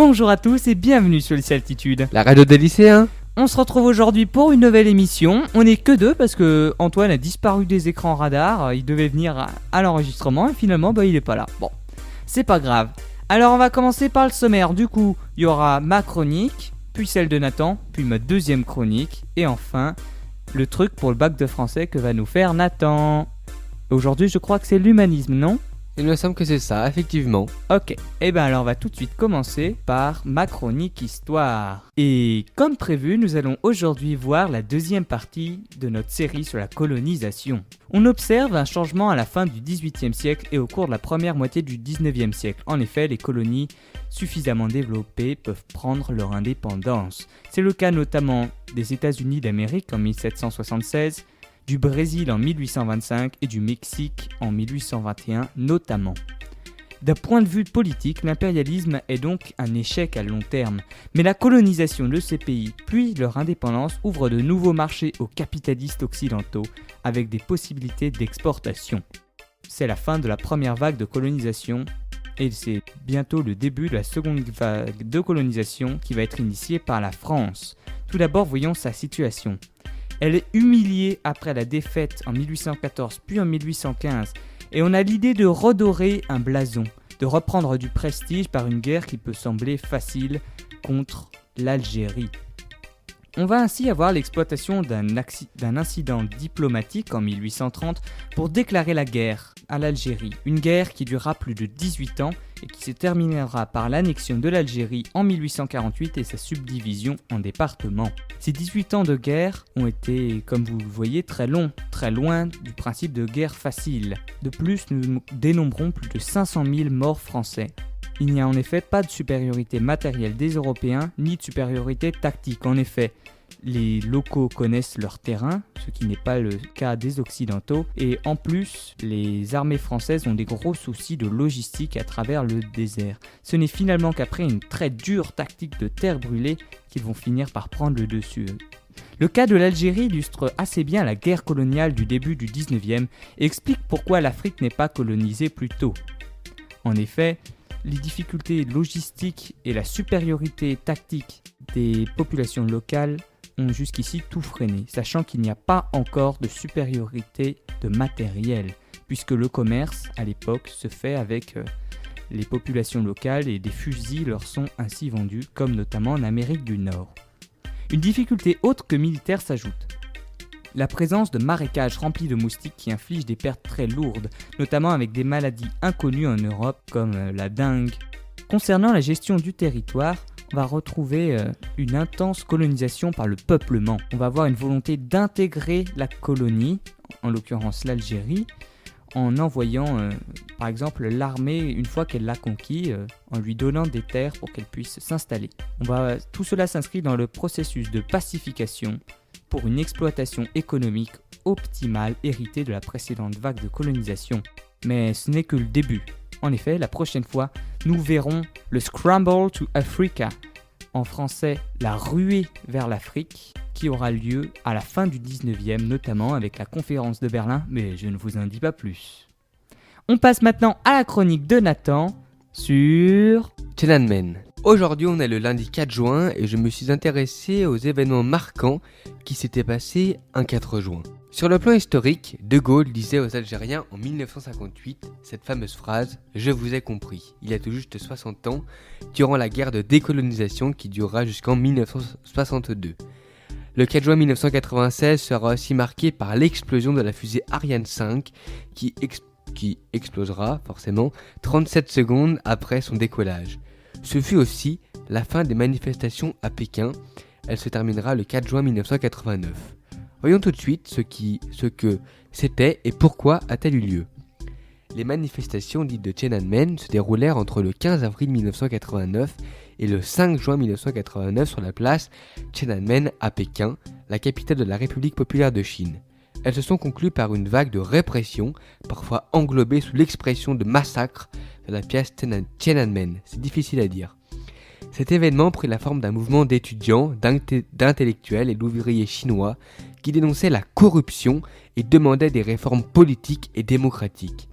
Bonjour à tous et bienvenue sur Lycée Altitude. La radio des lycéens. On se retrouve aujourd'hui pour une nouvelle émission. On n'est que deux parce que Antoine a disparu des écrans radars. Il devait venir à l'enregistrement et finalement il est pas là. Bon, c'est pas grave. Alors on va commencer par le sommaire. Du coup, il y aura ma chronique, puis celle de Nathan, puis ma deuxième chronique et enfin le truc pour le bac de français que va nous faire Nathan. Aujourd'hui, je crois que c'est l'humanisme, non ? Il me semble que c'est ça, effectivement. Ok, et bien alors on va tout de suite commencer par ma chronique histoire. Et comme prévu, nous allons aujourd'hui voir la deuxième partie de notre série sur la colonisation. On observe un changement à la fin du XVIIIe siècle et au cours de la première moitié du XIXe siècle. En effet, les colonies suffisamment développées peuvent prendre leur indépendance. C'est le cas notamment des États-Unis d'Amérique en 1776, du Brésil en 1825 et du Mexique en 1821 notamment. D'un point de vue politique, l'impérialisme est donc un échec à long terme, mais la colonisation de ces pays puis leur indépendance ouvre de nouveaux marchés aux capitalistes occidentaux avec des possibilités d'exportation. C'est la fin de la première vague de colonisation et c'est bientôt le début de la seconde vague de colonisation qui va être initiée par la France. Tout d'abord, voyons sa situation. Elle est humiliée après la défaite en 1814 puis en 1815 et on a l'idée de redorer un blason, de reprendre du prestige par une guerre qui peut sembler facile contre l'Algérie. On va ainsi avoir l'exploitation d'un incident diplomatique en 1830 pour déclarer la guerre à l'Algérie. Une guerre qui durera plus de 18 ans et qui se terminera par l'annexion de l'Algérie en 1848 et sa subdivision en départements. Ces 18 ans de guerre ont été, comme vous le voyez, très longs, très loin du principe de guerre facile. De plus, nous dénombrons plus de 500 000 morts français. Il n'y a en effet pas de supériorité matérielle des Européens, ni de supériorité tactique. En effet, les locaux connaissent leur terrain, ce qui n'est pas le cas des Occidentaux. Et en plus, les armées françaises ont des gros soucis de logistique à travers le désert. Ce n'est finalement qu'après une très dure tactique de terre brûlée qu'ils vont finir par prendre le dessus. Le cas de l'Algérie illustre assez bien la guerre coloniale du début du 19e et explique pourquoi l'Afrique n'est pas colonisée plus tôt. En effet, les difficultés logistiques et la supériorité tactique des populations locales ont jusqu'ici tout freiné, sachant qu'il n'y a pas encore de supériorité de matériel, puisque le commerce, à l'époque, se fait avec les populations locales et des fusils leur sont ainsi vendus, comme notamment en Amérique du Nord. Une difficulté autre que militaire s'ajoute. La présence de marécages remplis de moustiques qui infligent des pertes très lourdes, notamment avec des maladies inconnues en Europe comme la dengue. Concernant la gestion du territoire, on va retrouver une intense colonisation par le peuplement. On va avoir une volonté d'intégrer la colonie, en l'occurrence l'Algérie, en envoyant par exemple l'armée une fois qu'elle l'a conquis, en lui donnant des terres pour qu'elle puisse s'installer. Tout cela s'inscrit dans le processus de pacification pour une exploitation économique optimale héritée de la précédente vague de colonisation. Mais ce n'est que le début. En effet, la prochaine fois, nous verrons le Scramble to Africa, en français la ruée vers l'Afrique, qui aura lieu à la fin du 19e, notamment avec la conférence de Berlin, mais je ne vous en dis pas plus. On passe maintenant à la chronique de Nathan sur Tiananmen. Aujourd'hui, on est le lundi 4 juin et je me suis intéressé aux événements marquants qui s'étaient passés un 4 juin. Sur le plan historique, De Gaulle disait aux Algériens en 1958 cette fameuse phrase « Je vous ai compris » il y a tout juste 60 ans, durant la guerre de décolonisation qui durera jusqu'en 1962. Le 4 juin 1996 sera aussi marqué par l'explosion de la fusée Ariane 5 qui explosera forcément 37 secondes après son décollage. Ce fut aussi la fin des manifestations à Pékin. Elle se terminera le 4 juin 1989. Voyons tout de suite ce que c'était et pourquoi a-t-elle eu lieu. Les manifestations dites de Tiananmen se déroulèrent entre le 15 avril 1989 et le 5 juin 1989 sur la place Tiananmen à Pékin, la capitale de la République populaire de Chine. Elles se sont conclues par une vague de répression, parfois englobée sous l'expression de massacre de la pièce Tiananmen. C'est difficile à dire. Cet événement prit la forme d'un mouvement d'étudiants, d'intellectuels et d'ouvriers chinois qui dénonçaient la corruption et demandaient des réformes politiques et démocratiques.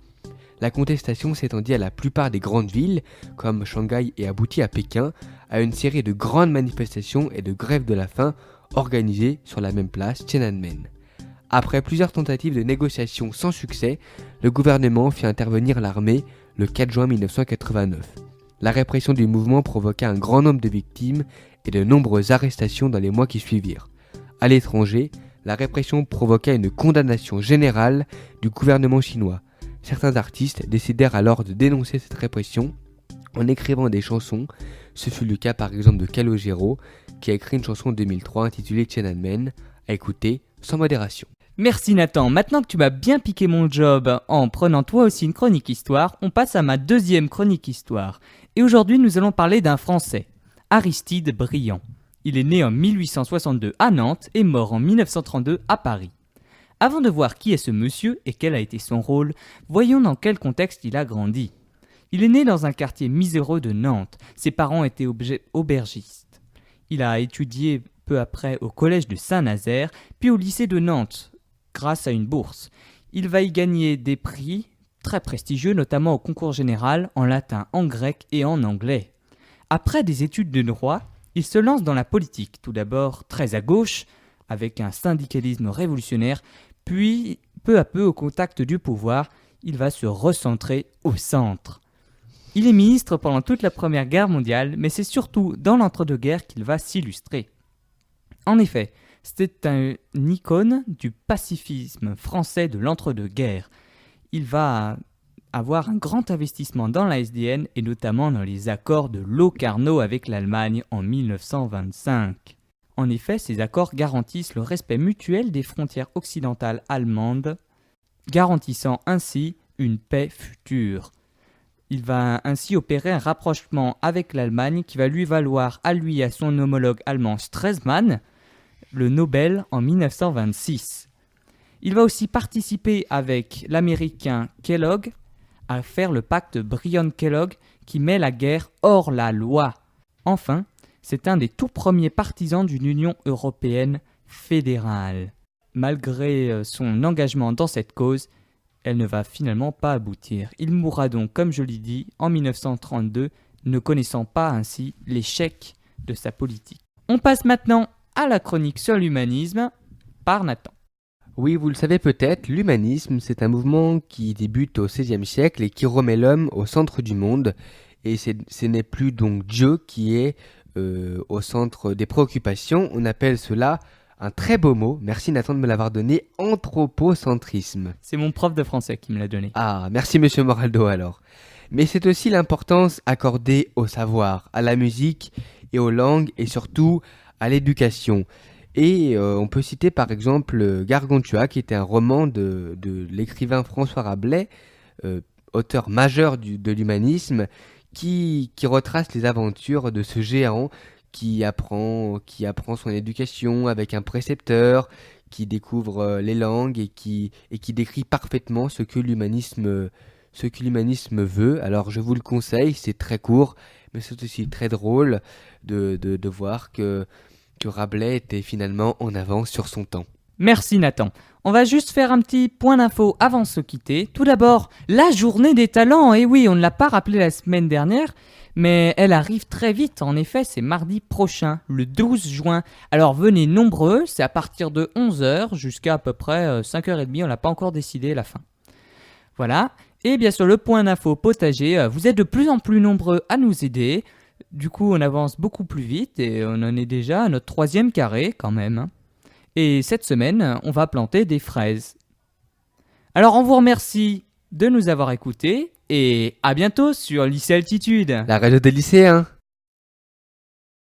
La contestation s'étendit à la plupart des grandes villes, comme Shanghai, et aboutit à Pékin, à une série de grandes manifestations et de grèves de la faim organisées sur la même place, Tiananmen. Après plusieurs tentatives de négociation sans succès, le gouvernement fit intervenir l'armée le 4 juin 1989. La répression du mouvement provoqua un grand nombre de victimes et de nombreuses arrestations dans les mois qui suivirent. À l'étranger, la répression provoqua une condamnation générale du gouvernement chinois. Certains artistes décidèrent alors de dénoncer cette répression en écrivant des chansons. Ce fut le cas par exemple de Calogero, qui a écrit une chanson en 2003 intitulée Tiananmen, à écouter sans modération. Merci Nathan, maintenant que tu m'as bien piqué mon job en prenant toi aussi une chronique histoire, on passe à ma deuxième chronique histoire. Et aujourd'hui nous allons parler d'un Français, Aristide Briand. Il est né en 1862 à Nantes et mort en 1932 à Paris. Avant de voir qui est ce monsieur et quel a été son rôle, voyons dans quel contexte il a grandi. Il est né dans un quartier miséreux de Nantes, ses parents étaient aubergistes. Il a étudié peu après au collège de Saint-Nazaire, puis au lycée de Nantes, grâce à une bourse. Il va y gagner des prix très prestigieux, notamment au concours général en latin, en grec et en anglais. Après des études de droit, il se lance dans la politique, tout d'abord très à gauche, avec un syndicalisme révolutionnaire, puis peu à peu au contact du pouvoir, il va se recentrer au centre. Il est ministre pendant toute la Première Guerre mondiale, mais c'est surtout dans l'entre-deux-guerres qu'il va s'illustrer. En effet, c'était une icône du pacifisme français de l'entre-deux-guerres. Il va avoir un grand investissement dans la SDN et notamment dans les accords de Locarno avec l'Allemagne en 1925. En effet, ces accords garantissent le respect mutuel des frontières occidentales allemandes, garantissant ainsi une paix future. Il va ainsi opérer un rapprochement avec l'Allemagne qui va lui valoir à lui et à son homologue allemand Stresemann le Nobel en 1926. Il va aussi participer avec l'américain Kellogg à faire le pacte Briand-Kellogg qui met la guerre hors la loi. Enfin, c'est un des tout premiers partisans d'une Union européenne fédérale. Malgré son engagement dans cette cause, elle ne va finalement pas aboutir. Il mourra donc, comme je l'ai dit, en 1932, ne connaissant pas ainsi l'échec de sa politique. On passe maintenant à la chronique sur l'humanisme par Nathan. Oui, vous le savez peut-être, l'humanisme, c'est un mouvement qui débute au XVIe siècle et qui remet l'homme au centre du monde. Et ce n'est plus donc Dieu qui est au centre des préoccupations. On appelle cela un très beau mot, merci Nathan de me l'avoir donné, anthropocentrisme. C'est mon prof de français qui me l'a donné. Ah, merci Monsieur Moraldo alors. Mais c'est aussi l'importance accordée au savoir, à la musique et aux langues et surtout à l'éducation. Et on peut citer par exemple Gargantua, qui était un roman de l'écrivain François Rabelais, auteur majeur de l'humanisme, qui retrace les aventures de ce géant qui apprend son éducation avec un précepteur, qui découvre les langues et qui décrit parfaitement ce que l'humanisme veut. Alors je vous le conseille, c'est très court, mais c'est aussi très drôle de voir que Rabelais était finalement en avance sur son temps. Merci Nathan. On va juste faire un petit point d'info avant de se quitter. Tout d'abord, la journée des talents. Et oui, on ne l'a pas rappelé la semaine dernière, mais elle arrive très vite. En effet, c'est mardi prochain, le 12 juin. Alors venez nombreux, c'est à partir de 11h jusqu'à à peu près 5h30. On n'a pas encore décidé la fin. Voilà. Et bien sûr, le point d'info potager. Vous êtes de plus en plus nombreux à nous aider. Du coup, on avance beaucoup plus vite et on en est déjà à notre 3e carré quand même. Et cette semaine, on va planter des fraises. Alors, on vous remercie de nous avoir écoutés et à bientôt sur Lycée Altitude. La radio des lycéens.